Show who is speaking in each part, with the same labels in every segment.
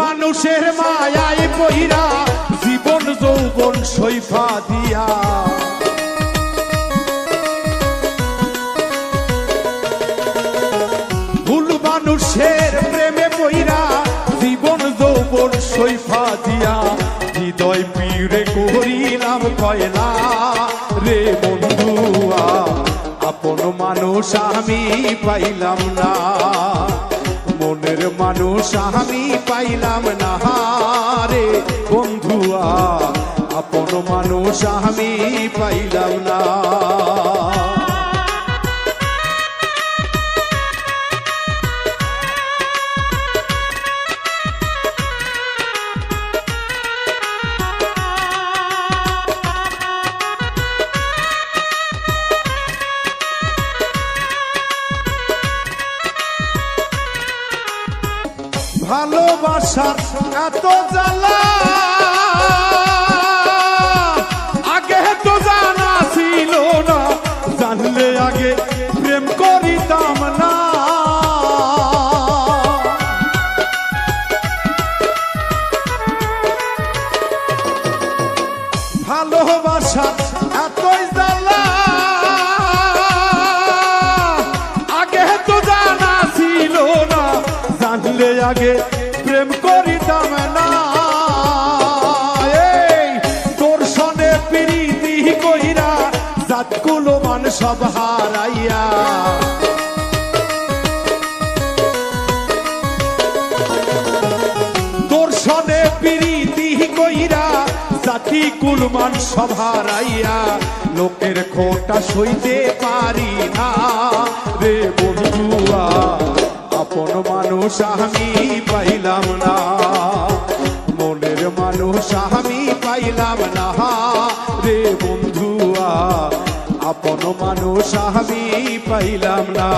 Speaker 1: মানুষের মায়ায় পইরা জীবন যৌবন সৈফা দিয়া ভুল মানুষের প্রেমে পইরা জীবন যৌবন সৈফা দিয়া হৃদয় পীড়ে করিলাম কয়লা রে বন্ধুয়া আপন মানুষ আমি পাইলাম না মনের মানুষ আমি পাইলাম না রে বন্ধুয়া আপন মানুষ আমি পাইলাম না ভালোবাসার এত জ্বালা আগে তো জানা ছিল না জানলে আগে প্রেম করিতাম না ভালোবাসার এতই জ্বালা আগে তো জানা ছিল না জানলে আগে প্রেম করিতাম না এই তোর সনে প্রীতি কইরা জাতগুলো মান সব হারাইয়া তোর সনে প্রীতি কইরা জাতি কুলমান সব হারাইয়া লোকের খোটা সইতে পারি না রে বন্ধুয়া আপন মানুষ আমি পাইলাম না মনের মানুষ আমি পাইলাম না রে বন্ধুয়া আপন মানুষ আমি পাইলাম না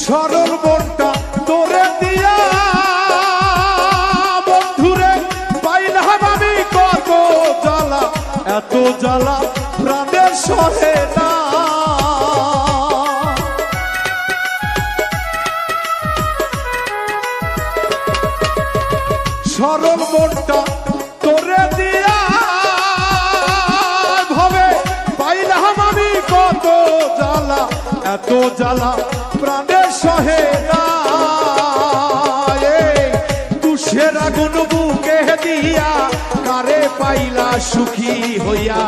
Speaker 1: সরল মনটা তোরে দিয়া বন্ধুরে পাইলাম আমি কত জ্বালা এত জ্বালা প্রাণের সহে না সরল মনটা তোরে দিয়া ভাবে পাইলাম আমি কত জ্বালা এত জ্বালা প্রাণের সহে না তুষের আগুন বুকে দিয়া কারে পাইলা সুখী হইয়া।